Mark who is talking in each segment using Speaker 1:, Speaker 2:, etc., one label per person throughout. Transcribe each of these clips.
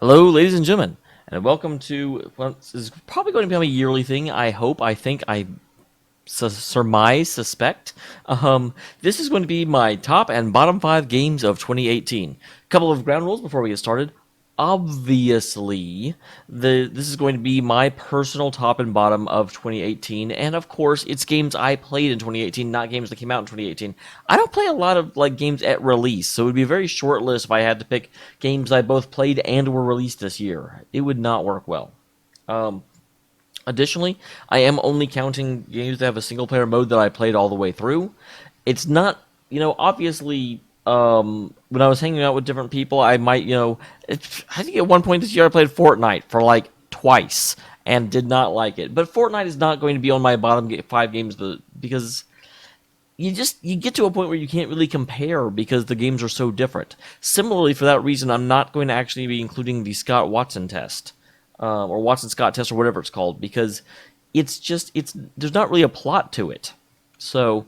Speaker 1: Hello, ladies and gentlemen, and welcome to what is probably going to become a yearly thing. I hope, I think, I surmise, suspect. This is going to be my top and bottom 5 games of 2018. Couple of ground rules before we get started. Obviously, this is going to be my personal top and bottom of 2018, and of course, it's games I played in 2018, not games that came out in 2018. I don't play a lot of games at release, so it would be a very short list if I had to pick games I both played and were released this year. It would not work well. Additionally, I am only counting games that have a single-player mode that I played all the way through. It's not, obviously, when I was hanging out with different people, I might, I think at one point this year I played Fortnite for like twice and did not like it. But Fortnite is not going to be on my bottom 5 games because you get to a point where you can't really compare because the games are so different. Similarly, for that reason, I'm not going to actually be including the Scott Watson test. Or Watson-Scott test, or whatever it's called, because there's not really a plot to it. So,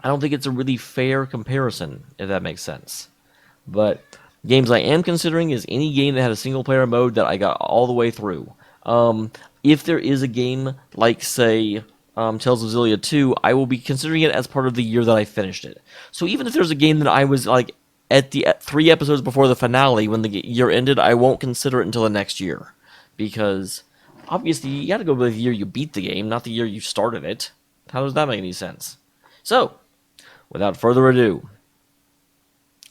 Speaker 1: I don't think it's a really fair comparison, if that makes sense. But, games I am considering is any game that had a single-player mode that I got all the way through. If there is a game like, say, Tales of Xillia 2, I will be considering it as part of the year that I finished it. So even if there's a game that I was, at 3 episodes before the finale, when the year ended, I won't consider it until the next year. Because, obviously, you gotta go with the year you beat the game, not the year you started it. How does that make any sense? So, without further ado,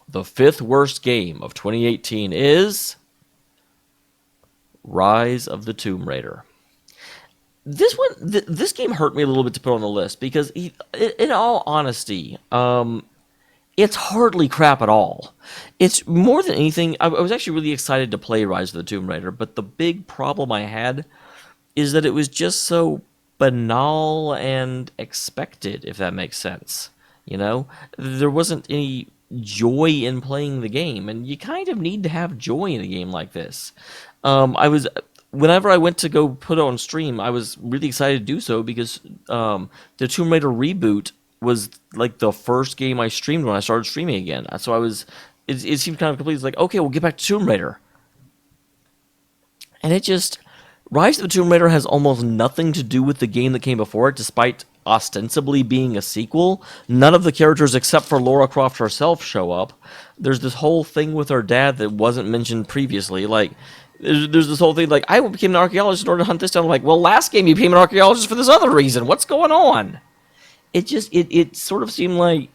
Speaker 1: the 5th worst game of 2018 is Rise of the Tomb Raider. This game hurt me a little bit to put on the list, because, in all honesty, it's hardly crap at all. It's more than anything, I was actually really excited to play Rise of the Tomb Raider, but the big problem I had is that it was just so banal and expected, if that makes sense. There wasn't any joy in playing the game, and you kind of need to have joy in a game like this. Whenever I went to go put it on stream, I was really excited to do so because the Tomb Raider reboot was like the first game I streamed when I started streaming again. So it seemed kind of complete. It's like, okay, we'll get back to Tomb Raider. And Rise of the Tomb Raider has almost nothing to do with the game that came before it, despite ostensibly being a sequel. None of the characters except for Lara Croft herself show up. There's this whole thing with her dad that wasn't mentioned previously. There's this whole thing, I became an archaeologist in order to hunt this down. I'm like, well, last game you became an archaeologist for this other reason. What's going on? It sort of seemed like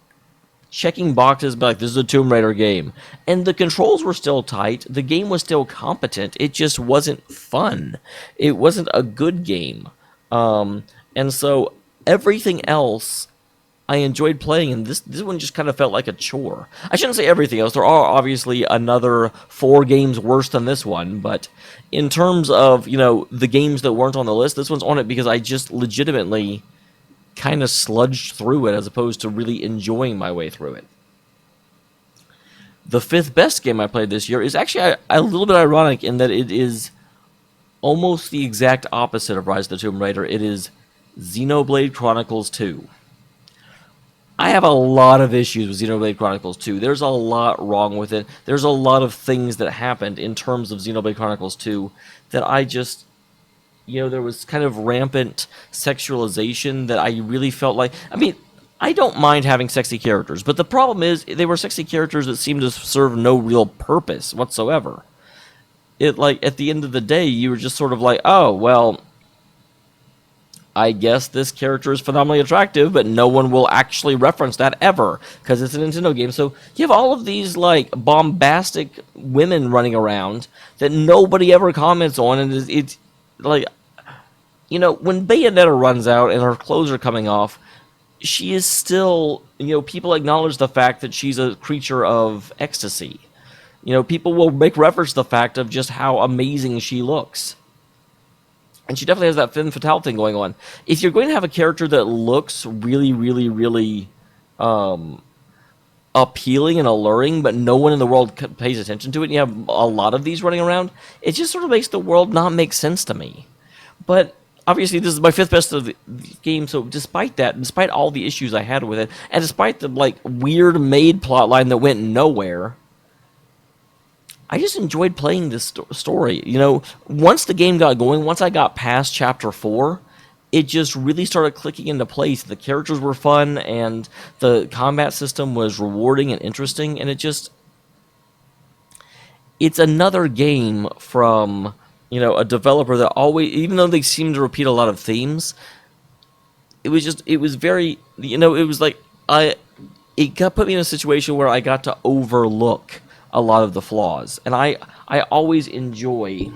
Speaker 1: checking boxes, but this is a Tomb Raider game. And the controls were still tight. The game was still competent. It just wasn't fun. It wasn't a good game. And so everything else I enjoyed playing, and this one just kind of felt like a chore. I shouldn't say everything else. There are obviously another 4 games worse than this one, but in terms of, the games that weren't on the list, this one's on it because I just legitimately kind of sludged through it as opposed to really enjoying my way through it. The 5th best game I played this year is actually a little bit ironic in that it is almost the exact opposite of Rise of the Tomb Raider. It is Xenoblade Chronicles 2. I have a lot of issues with Xenoblade Chronicles 2. There's a lot wrong with it. There's a lot of things that happened in terms of Xenoblade Chronicles 2 that I just... there was kind of rampant sexualization that I really felt like... I don't mind having sexy characters, but the problem is they were sexy characters that seemed to serve no real purpose whatsoever. At the end of the day, you were just sort of like, oh, well, I guess this character is phenomenally attractive, but no one will actually reference that ever, because it's a Nintendo game. So you have all of these, bombastic women running around that nobody ever comments on, and it's when Bayonetta runs out and her clothes are coming off, she is still, people acknowledge the fact that she's a creature of ecstasy. People will make reference to the fact of just how amazing she looks. And she definitely has that femme fatale thing going on. If you're going to have a character that looks really, really, really appealing and alluring, but no one in the world pays attention to it, and you have a lot of these running around, it just sort of makes the world not make sense to me. But obviously, this is my 5th best of the game, so despite that, despite all the issues I had with it, and despite the weird made plotline that went nowhere, I just enjoyed playing this story. You know, once the game got going, once I got past chapter 4, it just really started clicking into place. The characters were fun, and the combat system was rewarding and interesting, and it's another game from, you know, a developer that always, even though they seem to repeat a lot of themes, it was very, you know, it was like, it got put me in a situation where I got to overlook a lot of the flaws. And I always enjoy,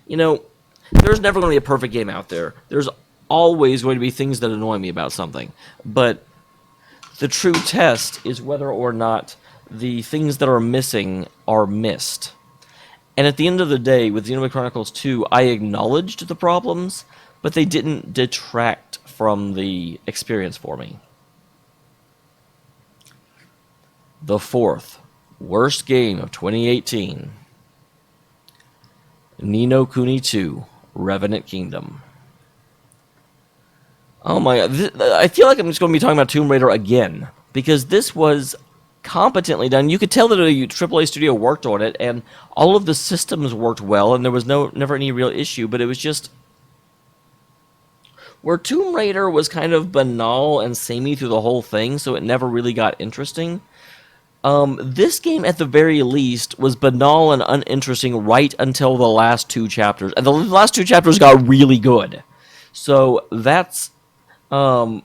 Speaker 1: you know, there's never going to be a perfect game out there. There's always going to be things that annoy me about something. But the true test is whether or not the things that are missing are missed. And at the end of the day, with Xenoblade Chronicles 2, I acknowledged the problems, but they didn't detract from the experience for me. The fourth worst game of 2018, Ni no Kuni 2, Revenant Kingdom. Oh my god, I feel like I'm just going to be talking about Tomb Raider again, because this was competently done. You could tell that a AAA studio worked on it, and all of the systems worked well, and there was never any real issue, but it was just where Tomb Raider was kind of banal and samey through the whole thing, so it never really got interesting. This game, at the very least, was banal and uninteresting right until the last two chapters, and the last two chapters got really good. So that's, in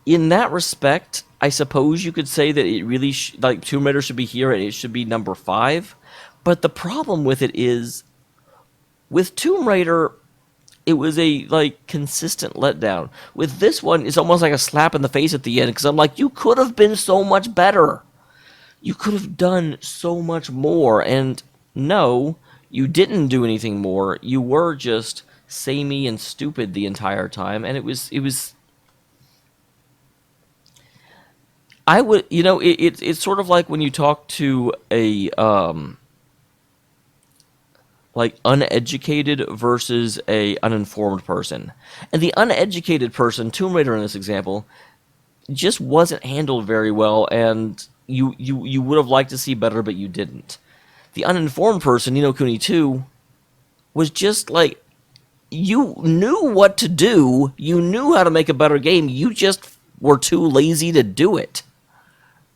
Speaker 1: that respect, I suppose you could say that it really, like, Tomb Raider should be here, and it should be number 5. But the problem with it is, with Tomb Raider, it was a, like, consistent letdown. With this one, it's almost like a slap in the face at the end, because I'm like, you could have been so much better. You could have done so much more, and no, you didn't do anything more. You were just samey and stupid the entire time, and it was, I would, you know, it's sort of like when you talk to a, like, uneducated versus a uninformed person. And the uneducated person, Tomb Raider in this example, just wasn't handled very well, and you would have liked to see better, but you didn't. The uninformed person, Ni no Kuni 2, was just like, you knew what to do, you knew how to make a better game, you just were too lazy to do it.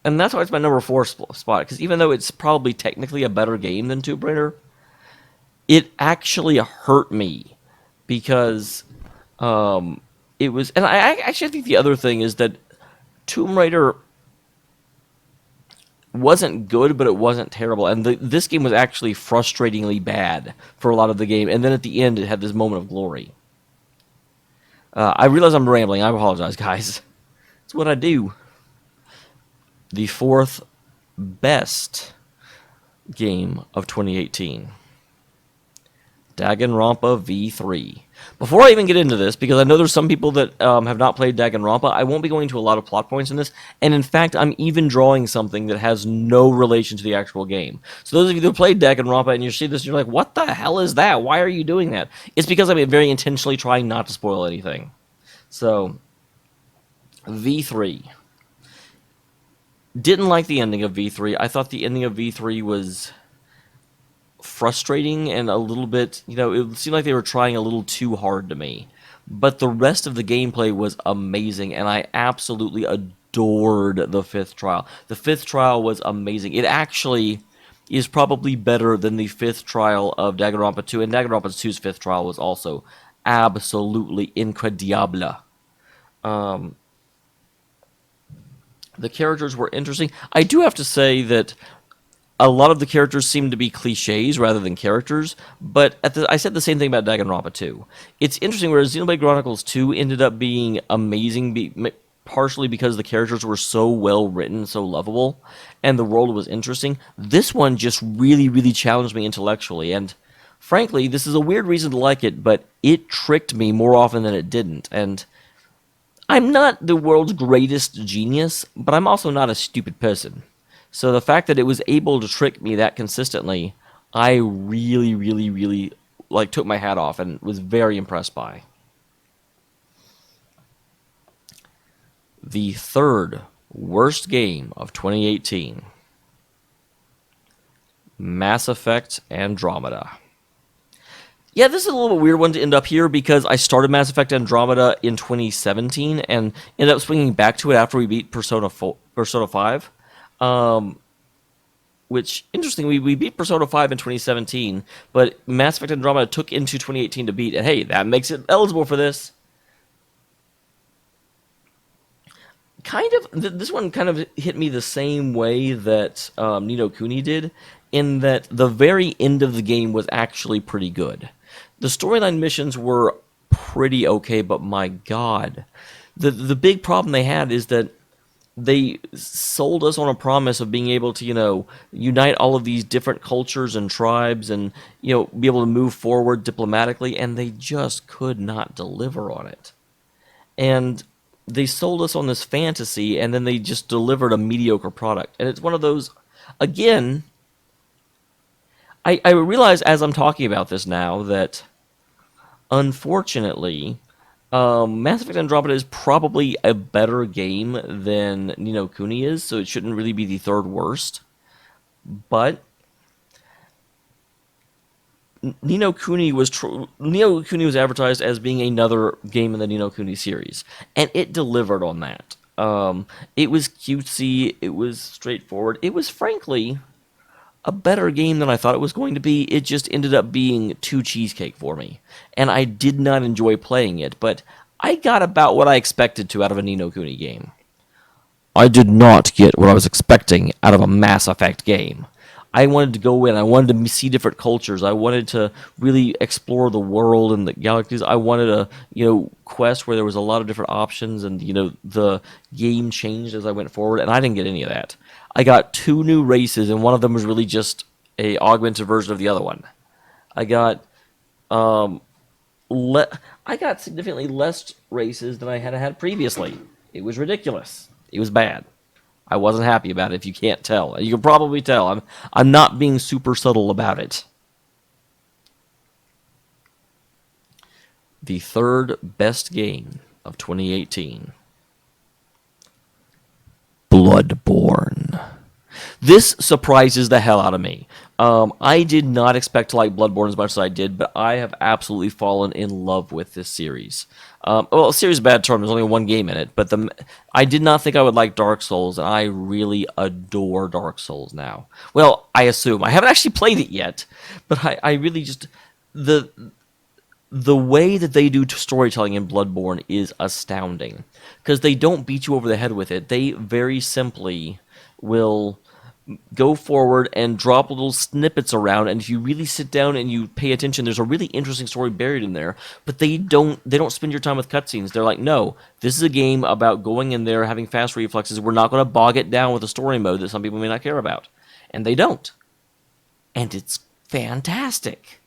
Speaker 1: And that's why it's my number 4 spot, because even though it's probably technically a better game than Tomb Raider, it actually hurt me because it was, and I actually think the other thing is that Tomb Raider wasn't good, but it wasn't terrible, and this game was actually frustratingly bad for a lot of the game, and then at the end it had this moment of glory. I realize I'm rambling. I apologize, guys. It's what I do. The fourth best game of 2018. Danganronpa V3. Before I even get into this, because I know there's some people that have not played Danganronpa, I won't be going to a lot of plot points in this, and in fact, I'm even drawing something that has no relation to the actual game. So those of you who played Danganronpa and you see this, you're like, what the hell is that? Why are you doing that? It's because I'm very intentionally trying not to spoil anything. So, V3. Didn't like the ending of V3. I thought the ending of V3 was frustrating and a little bit, you know, it seemed like they were trying a little too hard to me. But the rest of the gameplay was amazing, and I absolutely adored the fifth trial. The fifth trial was amazing. It actually is probably better than the fifth trial of Danganronpa 2, and Danganronpa 2's fifth trial was also absolutely incredible. The characters were interesting. I do have to say that a lot of the characters seem to be cliches rather than characters, but I said the same thing about Danganronpa 2. It's interesting, whereas Xenoblade Chronicles 2 ended up being amazing, partially because the characters were so well written, so lovable, and the world was interesting. This one just really, really challenged me intellectually, and frankly, this is a weird reason to like it, but it tricked me more often than it didn't, and I'm not the world's greatest genius, but I'm also not a stupid person. So the fact that it was able to trick me that consistently, I really, really, really took my hat off and was very impressed by. The third worst game of 2018. Mass Effect Andromeda. Yeah, this is a little bit weird one to end up here because I started Mass Effect Andromeda in 2017 and ended up swinging back to it after we beat Persona 5. Um, which, interestingly, we beat Persona 5 in 2017, but Mass Effect Andromeda took into 2018 to beat, and hey, that makes it eligible for this. This one kind of hit me the same way that Ni no Kuni did, in that the very end of the game was actually pretty good. The storyline missions were pretty okay, but my god, the big problem they had is that they sold us on a promise of being able to, unite all of these different cultures and tribes and, be able to move forward diplomatically, and they just could not deliver on it. And they sold us on this fantasy, and then they just delivered a mediocre product. And it's one of those, again, I realize as I'm talking about this now that, unfortunately, Mass Effect Andromeda is probably a better game than Ni no Kuni is, so it shouldn't really be the third worst. But Ni no Kuni was advertised as being another game in the Ni no Kuni series, and it delivered on that. It was cutesy, it was straightforward, it was frankly a better game than I thought it was going to be. It just ended up being too cheesecake for me, and I did not enjoy playing it. But I got about what I expected to out of a Ni no Kuni game. I did not get what I was expecting out of a Mass Effect game. I wanted to go in. I wanted to see different cultures. I wanted to really explore the world and the galaxies. I wanted a quest where there was a lot of different options, and the game changed as I went forward. And I didn't get any of that. I got 2 new races, and one of them was really just a augmented version of the other one. I got I got significantly less races than I had previously. It was ridiculous. It was bad. I wasn't happy about it, if you can't tell. You can probably tell. I'm not being super subtle about it. The third best game of 2018. Bloodborne. This surprises the hell out of me. I did not expect to like Bloodborne as much as I did, but I have absolutely fallen in love with this series. Well, series is a bad term. There's only one game in it, but I did not think I would like Dark Souls, and I really adore Dark Souls now. Well, I assume. I haven't actually played it yet, but I really just... The way that they do storytelling in Bloodborne is astounding, because they don't beat you over the head with it. They very simply will go forward and drop little snippets around, and if you really sit down and you pay attention, there's a really interesting story buried in there. But they don't spend your time with cutscenes. They're like, no, this is a game about going in there, having fast reflexes. We're not going to bog it down with a story mode that some people may not care about, and they don't. And it's fantastic.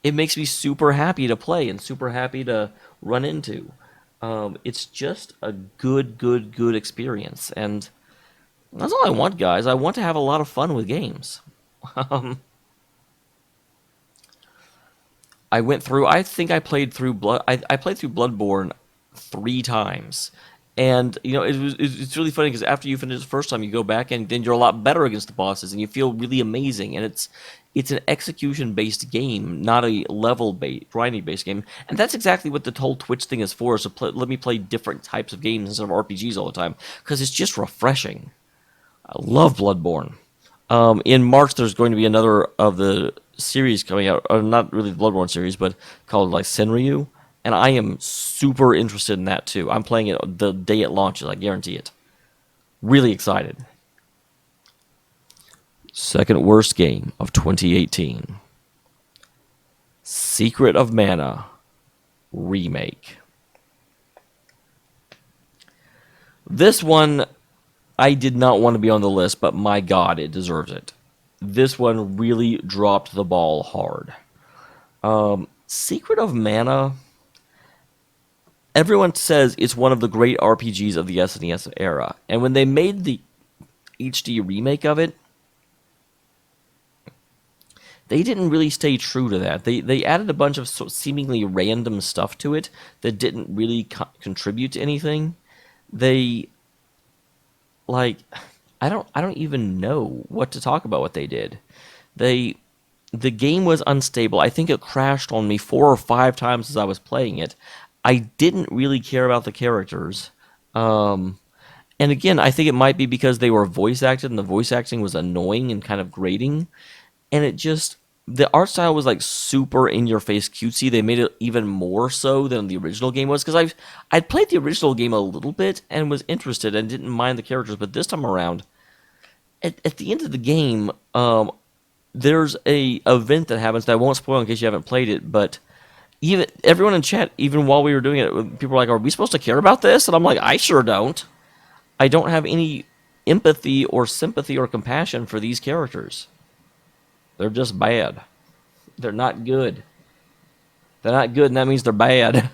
Speaker 1: It makes me super happy to play and super happy to run into. It's just a good experience, and that's all I want, guys. I want to have a lot of fun with games. I went through. I think I played through I played through Bloodborne 3 times, and it's really funny because after you finish the first time, you go back and then you're a lot better against the bosses, and you feel really amazing. And it's an execution based game, not a level based grinding based game, and that's exactly what the whole Twitch thing is for. So let me play different types of games instead of RPGs all the time, because it's just refreshing. I love Bloodborne. In March, there's going to be another of the series coming out, or not really the Bloodborne series, but called like Senryu, and I am super interested in that too. I'm playing it the day it launches, I guarantee it. Really excited. Second worst game of 2018. Secret of Mana Remake. This one, I did not want to be on the list, but my god, it deserves it. This one really dropped the ball hard. Secret of Mana, everyone says it's one of the great RPGs of the SNES era, and when they made the HD remake of it, they didn't really stay true to that. They added a bunch of seemingly random stuff to it that didn't really contribute to anything. I don't even know what to talk about what they did. They the game was unstable. I think it crashed on me 4 or 5 times as I was playing it. I didn't really care about the characters. Um, and again, I think it might be because they were voice acted and the voice acting was annoying and kind of grating. And it just, the art style was like super in your face cutesy. They made it even more so than the original game was. Because I'd played the original game a little bit and was interested and didn't mind the characters. But this time around, at the end of the game, there's a event that happens that I won't spoil in case you haven't played it, but even everyone in chat, even while we were doing it, people were like, "Are we supposed to care about this?" And I'm like, "I sure don't. I don't have any empathy or sympathy or compassion for these characters. They're just bad. They're not good. They're not good, and that means they're bad."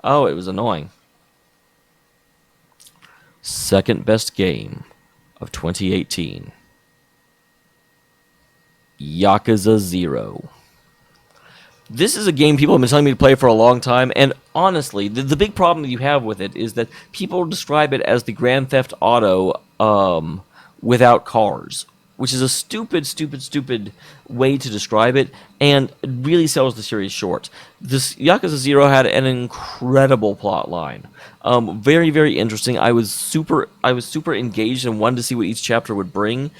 Speaker 1: Oh, it was annoying. Second best game of 2018. Yakuza 0. This is a game people have been telling me to play for a long time, and honestly, the big problem that you have with it is that people describe it as the Grand Theft Auto without cars, which is a stupid way to describe it, and it really sells the series short. This Yakuza 0 had an incredible plot line. Very interesting. I was super engaged and wanted to see what each chapter would bring.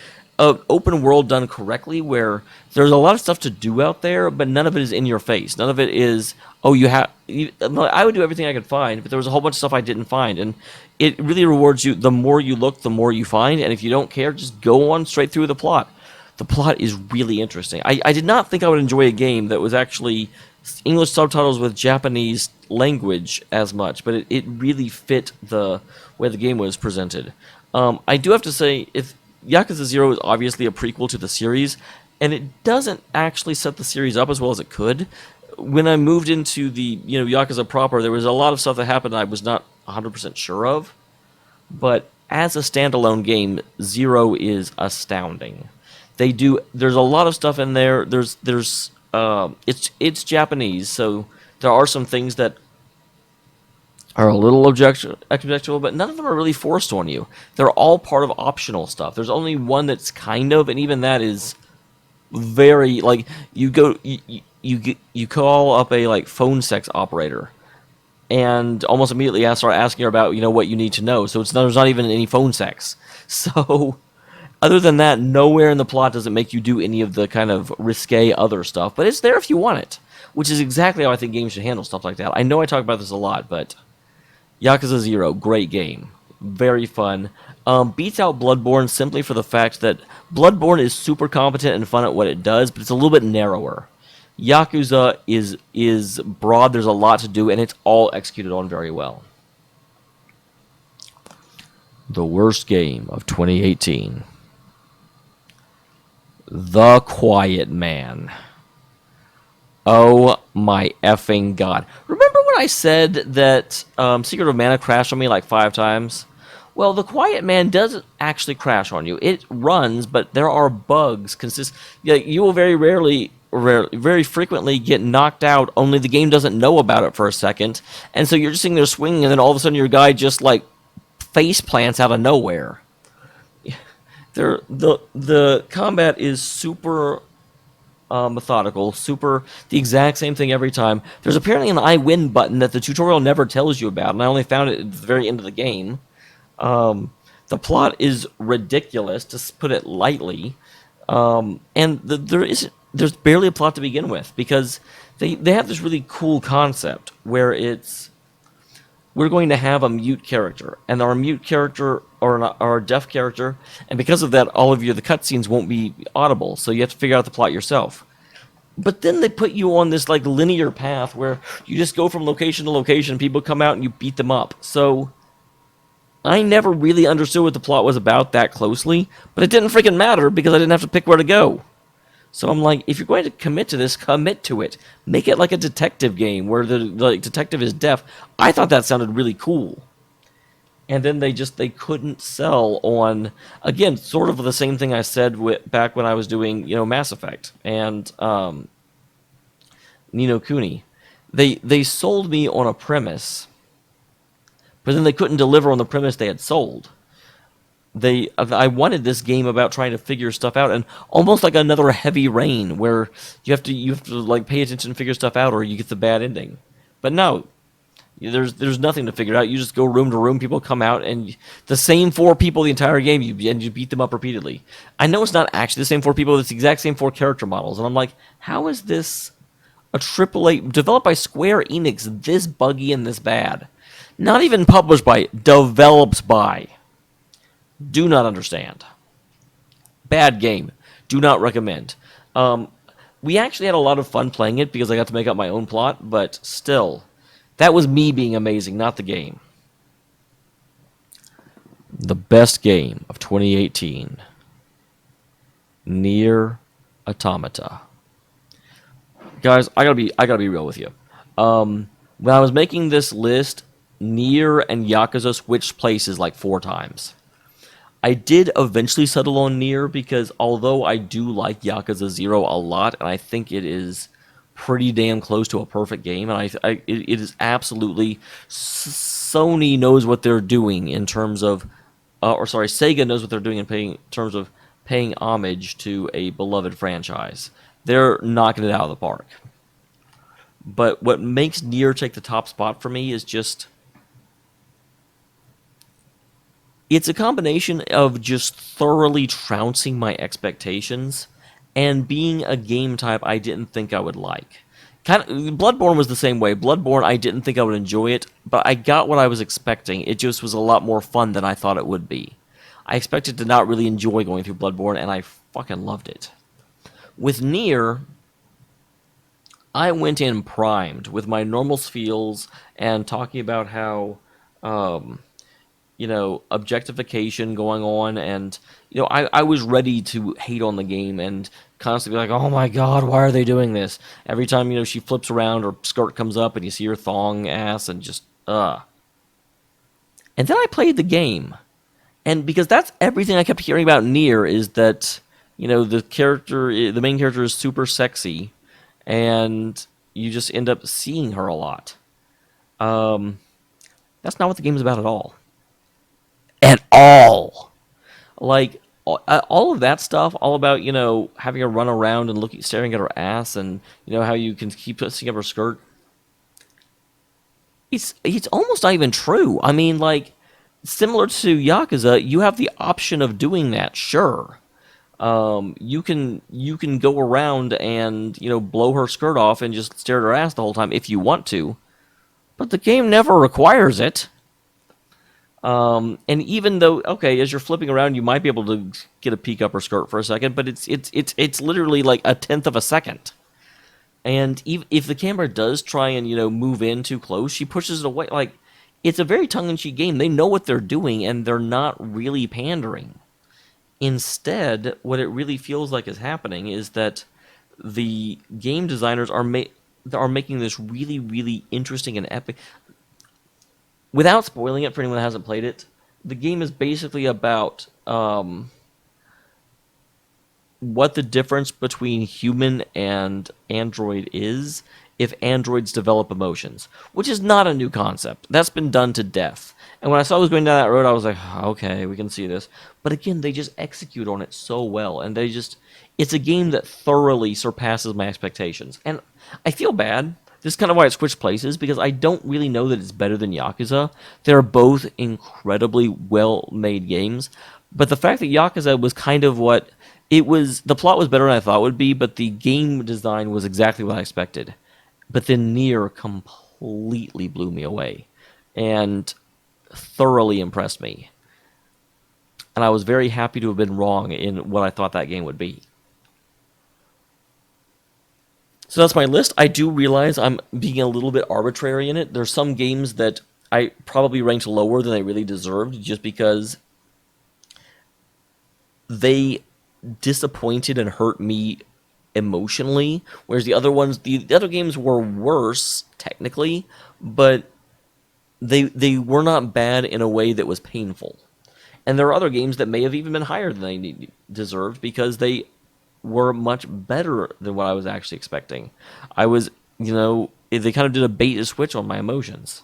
Speaker 1: Open world done correctly, where there's a lot of stuff to do out there, but none of it is in your face. None of it is, oh, you have. I would do everything I could find, but there was a whole bunch of stuff I didn't find, and it really rewards you. The more you look, the more you find, and if you don't care, just go on straight through the plot. The plot is really interesting. I did not think I would enjoy a game that was actually English subtitles with Japanese language as much, but it really fit the way the game was presented. I do have to say, if Yakuza 0 is obviously a prequel to the series, and it doesn't actually set the series up as well as it could. When I moved into the Yakuza proper, there was a lot of stuff that happened I was not 100% sure of. But as a standalone game, 0 is astounding. There's a lot of stuff in there. It's Japanese, so there are some things that are a little objectionable, but none of them are really forced on you. They're all part of optional stuff. There's only one that's kind of, and even that is very like you call up a like phone sex operator, and almost immediately I start asking her about what you need to know. So there's not even any phone sex. So other than that, nowhere in the plot does it make you do any of the kind of risque other stuff, but it's there if you want it, which is exactly how I think games should handle stuff like that. I know I talk about this a lot, but Yakuza 0, great game. Very fun. Beats out Bloodborne simply for the fact that Bloodborne is super competent and fun at what it does, but it's a little bit narrower. Yakuza is broad, there's a lot to do, and it's all executed on very well. The worst game of 2018. The Quiet Man. Oh my effing god. Remember when I said that Secret of Mana crashed on me like 5 times? Well, The Quiet Man doesn't actually crash on you. It runs, but there are bugs. You will very frequently get knocked out, only the game doesn't know about it for a second. And so you're just sitting there swinging, and then all of a sudden your guy just like face plants out of nowhere. The combat is super methodical, the exact same thing every time. There's apparently an I win button that the tutorial never tells you about, and I only found it at the very end of the game. The plot is ridiculous, to put it lightly, and there's barely a plot to begin with, because they have this really cool concept where we're going to have a mute character, and our mute character or a deaf character, and because of that, all of the cutscenes won't be audible, so you have to figure out the plot yourself. But then they put you on this like linear path where you just go from location to location, people come out and you beat them up. So I never really understood what the plot was about that closely, but it didn't freaking matter because I didn't have to pick where to go. So I'm like, if you're going to commit to this, commit to it. Make it like a detective game where the detective is deaf. I thought that sounded really cool. And then they couldn't sell on, again, sort of the same thing I said back when I was doing, Mass Effect and Ni no Kuni. They sold me on a premise, but then they couldn't deliver on the premise they had sold. I wanted this game about trying to figure stuff out, and almost like another Heavy Rain where you have to like pay attention and figure stuff out, or you get the bad ending. But no, there's nothing to figure out. You just go room to room. People come out, and the same four people the entire game. You beat them up repeatedly. I know it's not actually the same four people. It's the exact same four character models, and I'm like, how is this a AAA developed by Square Enix this buggy and this bad? Not even published by, developed by. Do not understand. Bad game. Do not recommend. We actually had a lot of fun playing it because I got to make up my own plot, but still, that was me being amazing, not the game. The best game of 2018. Nier Automata. Guys, I gotta be real with you. When I was making this list, Nier and Yakuza switched places like 4 times. I did eventually settle on Nier because although I do like Yakuza 0 a lot, and I think it is pretty damn close to a perfect game, and it is absolutely Sony knows what they're doing in terms of, or sorry, Sega knows what they're doing in terms of paying homage to a beloved franchise. They're knocking it out of the park. But what makes Nier take the top spot for me is just it's a combination of just thoroughly trouncing my expectations and being a game type I didn't think I would like. Kind of, Bloodborne was the same way. Bloodborne, I didn't think I would enjoy it, but I got what I was expecting. It just was a lot more fun than I thought it would be. I expected to not really enjoy going through Bloodborne, and I fucking loved it. With Nier, I went in primed with my normal feels and talking about how objectification going on, and I was ready to hate on the game and constantly be like, oh my god, why are they doing this? Every time she flips around or skirt comes up and you see her thong ass and just and then I played the game, and because that's everything I kept hearing about Nier is that the main character is super sexy, and you just end up seeing her a lot. That's not what the game is about at all. At all. Like all of that stuff, all about having her run around and staring at her ass, and how you can keep seeing up her skirt. It's almost not even true. I mean, like similar to Yakuza, you have the option of doing that. Sure, you can go around and blow her skirt off and just stare at her ass the whole time if you want to, but the game never requires it. And even though, okay, as you're flipping around, you might be able to get a peek up her skirt for a second, but it's literally like a tenth of a second. And if the camera does try and move in too close, she pushes it away. Like, it's a very tongue-in-cheek game. They know what they're doing, and they're not really pandering. Instead, what it really feels like is happening is that the game designers are making this really, really interesting and epic. Without spoiling it for anyone that hasn't played it, the game is basically about what the difference between human and android is if androids develop emotions, which is not a new concept. That's been done to death. And when I saw it was going down that road, I was like, okay, we can see this. But again, they just execute on it so well, and it's a game that thoroughly surpasses my expectations. And I feel bad. This is kind of why it switched places, because I don't really know that it's better than Yakuza. They're both incredibly well-made games, but the fact that Yakuza was kind of what it was, the plot was better than I thought it would be, but the game design was exactly what I expected. But then Nier completely blew me away and thoroughly impressed me. And I was very happy to have been wrong in what I thought that game would be. So that's my list. I do realize I'm being a little bit arbitrary in it. There's some games that I probably ranked lower than they really deserved just because they disappointed and hurt me emotionally, whereas the other games were worse technically, but they were not bad in a way that was painful. And there are other games that may have even been higher than they deserved because they were much better than what I was actually expecting. I was, they kind of did a bait and switch on my emotions.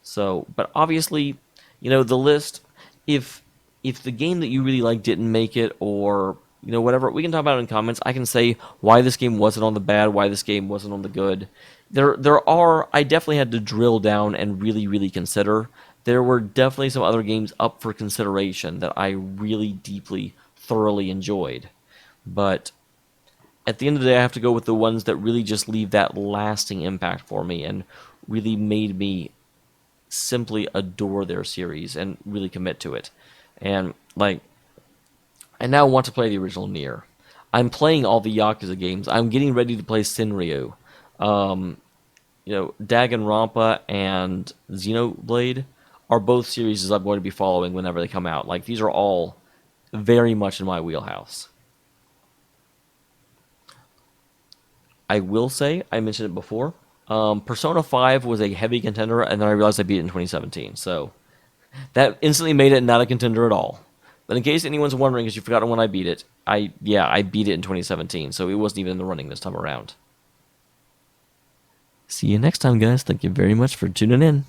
Speaker 1: So, but obviously, the list, if if the game that you really like didn't make it, or whatever, we can talk about it in comments. I can say why this game wasn't on the bad, why this game wasn't on the good. I definitely had to drill down and really, really consider. There were definitely some other games up for consideration that I really deeply, thoroughly enjoyed. But at the end of the day, I have to go with the ones that really just leave that lasting impact for me and really made me simply adore their series and really commit to it. And like, I now want to play the original Nier. I'm playing all the Yakuza games. I'm getting ready to play Sinryu. Danganronpa and Xenoblade are both series I'm going to be following whenever they come out. Like, these are all very much in my wheelhouse. I will say, I mentioned it before, Persona 5 was a heavy contender, and then I realized I beat it in 2017. So that instantly made it not a contender at all. But in case anyone's wondering, because you forgot when I beat it, I beat it in 2017, so it wasn't even in the running this time around. See you next time, guys. Thank you very much for tuning in.